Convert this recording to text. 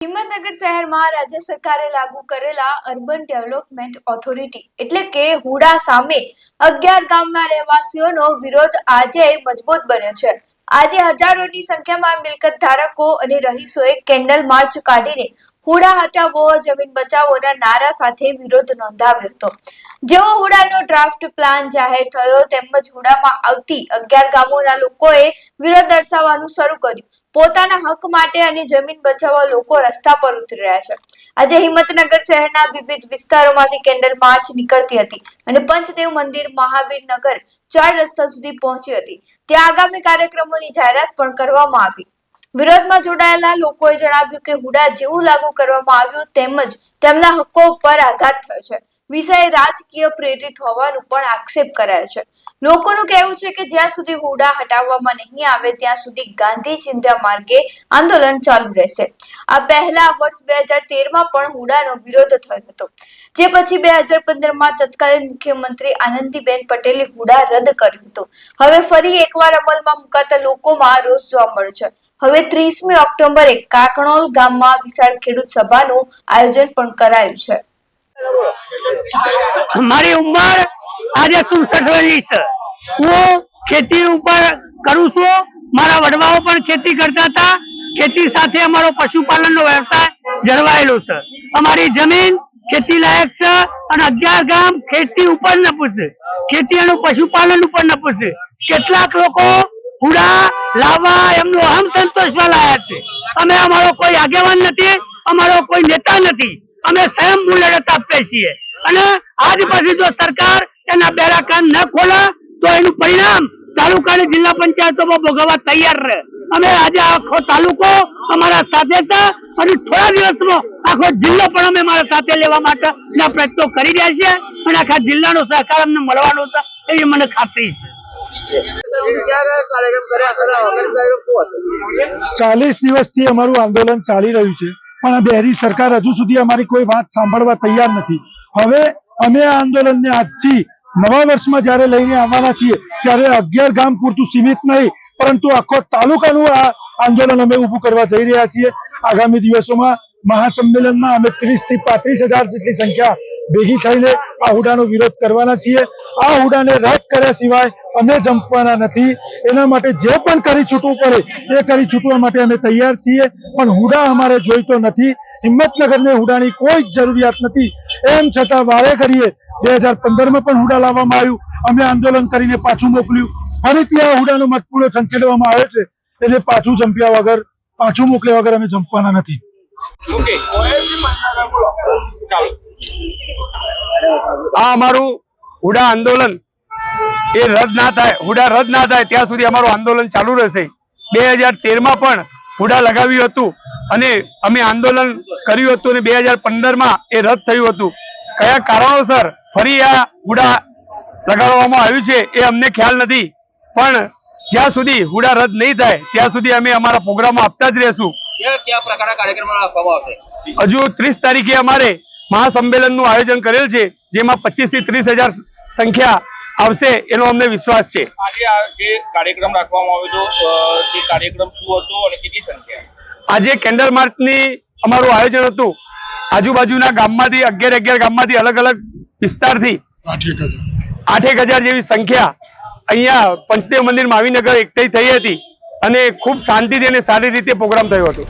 હિંમતનગર શહેરમાં રાજ્ય સરકારે લાગુ કરેલા અર્બન ડેવલપમેન્ટ ઓથોરિટી એટલે કે હુડા સામે 11 ગામના રહેવાસીઓનો વિરોધ આજે મજબૂત બન્યો છે। આજે હજારોની સંખ્યામાં મિલકત ધારકો અને રહીશોએ કેન્ડલ માર્ચ કાઢીને હુડા હટાવો જમીન બચાવોના નારા સાથે વિરોધ નોંધાવ્યો હતો। જેવો હુડાનો ડ્રાફ્ટ પ્લાન જાહેર થયો તેમજ હુડામાં આવતી 11 ગામોના લોકોએ વિરોધ દર્શાવવાનું શરૂ કર્યું। પોતાના હક માટે અને જમીન બચાવવા લોકો રસ્તા પર ઉતરી રહ્યા છે। આજે હિંમતનગર શહેરના વિવિધ વિસ્તારોમાંથી કેન્ડલ માર્ચ નીકળતી હતી અને પંચદેવ મંદિર મહાવીરનગર 4 રસ્તા સુધી પહોંચી હતી। ત્યાં આગામી કાર્યક્રમોની જાહેરાત પણ કરવામાં આવી। વિરોધમાં જોડાયેલા લોકોએ જણાવ્યું કે હુડા જેવું લાગુ કરવામાં આવ્યું તેમજ તેમના હકો પર આઘાત થયો છે। વિષય રાજકીય પ્રેરિત હોવાનું પણ આક્ષેપ કરાયો છે। લોકોનું કહેવું છે કે જ્યાં સુધી હુડા હટાવવામાં નહીં આવે ત્યાં સુધી ગાંધી ચિંધ્યા માર્ગે આંદોલન ચાલુ રહેશે। આ પહેલા વર્ષ 2013માં પણ હુડાનો વિરોધ થયો હતો, જે પછી 2015માં તત્કાલીન મુખ્યમંત્રી આનંદીબેન પટેલે હુડા રદ કર્યું હતું। હવે ફરી એકવાર અમલમાં મુકાતા લોકોમાં રોષ જોવા મળ્યો છે। હવે 30મી ઓક્ટોબરે કાકણોલ ગામમાં વિશાળ ખેડૂત સભાનું આયોજન પણ કરાયું છે। મારી ઉંમર આજે 64 વર્ષની છે। હું ખેતી ઉપર કરું છું। મારા વડવાઓ પણ ખેતી કરતા હતા। ખેતી સાથે અમારો પશુપાલનનો વ્યવસાય જળવાયેલો છે। અમારી જમીન ખેતી લાયક છે અને 11 ગામ ખેતી ઉપર નપું છે, ખેતી અને પશુપાલન ઉપર નપું છે। કેટલાક લોકો હુડા લાવવા એમનો અહમ સંતોષવા લાયા છે। અમે અમારો કોઈ આગેવાન નથી, અમારો કોઈ નેતા નથી, અમે સ્વયં લડત આપીએ છીએ અને આજ પછી જો સરકાર એના બેરા કાન ન ખોલે તો એનું પરિણામ તાલુકા અને જિલ્લા પંચાયતોમાં ભોગવવા તૈયાર રહે। અમે આજે આખો તાલુકો અમારા સાથે છે અને થોડા દિવસમાં આખો જિલ્લો પણ અમે મારા સાથે લેવા માટેના પ્રયત્નો કરી રહ્યા છીએ અને આખા જિલ્લાનો સહકાર અમને મળવાનો છે એવી મને ખાતરી છે। 40 દિવસથી અમારું આંદોલન ચાલી રહ્યું છે, પણ બહેરી સરકાર હજુ સુધી અમારી કોઈ વાત સાંભળવા તૈયાર નથી। હવે અમે આ આંદોલનને આજથી નવા વર્ષમાં જ્યારે લઈને આવવાના છીએ ત્યારે 11 ગામ પૂરતું સીમિત નહીં પરંતુ આખો તાલુકાનું આ આંદોલન અમે ઊભું કરવા જઈ રહ્યા છીએ। આગામી દિવસોમાં મહાસંમેલનમાં અમે 30 થી 35 હજાર જેટલી સંખ્યા ભેગી થઈને આ હુડાનો વિરોધ કરવાના છીએ। આ હુડાને રદ કર્યા સિવાય અમે જંપવાના નથી। એના માટે જે પણ કરી છૂટવું પડે એ કરી છૂટવા માટે અમે તૈયાર છીએ, પણ હુડા અમારે જોઈતો નથી। હિંમતનગરને હુડાની કોઈ જરૂરિયાત નથી। એમ છતાં વારે કરીએ 2015માં પણ હુડા લાવવામાં આવ્યું, અમે આંદોલન કરીને પાછું મોકલ્યું, ફરીથી આ હુડાનો મતપૂરો છંછેડવામાં આવે છે એટલે પાછું જંપ્યા વગર, પાછું મોકલ્યા વગર અમે જંપવાના નથી। આ અમારું હુડા આંદોલન એ રદ ના થાય, હુડા રદ ના થાય ત્યાં સુધી અમારું આંદોલન ચાલુ રહેશે। 2013માં પણ હુડા લગાવ્યું હતું અને અમે આંદોલન કર્યું હતું અને 2015માં એ રદ થયું હતું। કયા કારણોસર ફરી આ હુડા લગાડવામાં આવ્યું છે એ અમને ખ્યાલ નથી, પણ જ્યાં સુધી હુડા રદ નહીં થાય ત્યાં સુધી અમે અમારા પ્રોગ્રામો આપતા જ રહેશું। કયા પ્રકારના કાર્યક્રમો આપવામાં આવશે? હજુ 30 તારીખે અમારે મહાસંમેલનનું આયોજન કરેલ છે, જેમાં 25 થી 30 હજાર સંખ્યા આવશે એનો અમને વિશ્વાસ છે। આજે આ જે કાર્યક્રમ રાખવામાં આવ્યો હતો તે કાર્યક્રમ શું હતો અને કેટલી સંખ્યા? આજે કેન્ડલ માર્ચની અમારું આયોજન હતું। આજુબાજુના ગામમાંથી 11 ગામમાંથી અલગ અલગ વિસ્તારથી 8 હજાર જેવી સંખ્યા અહીંયા પંચદેવ મંદિર મહાવીરનગર એકઠી થઈ હતી અને ખૂબ શાંતિથી અને સારી રીતે પ્રોગ્રામ થયો હતો।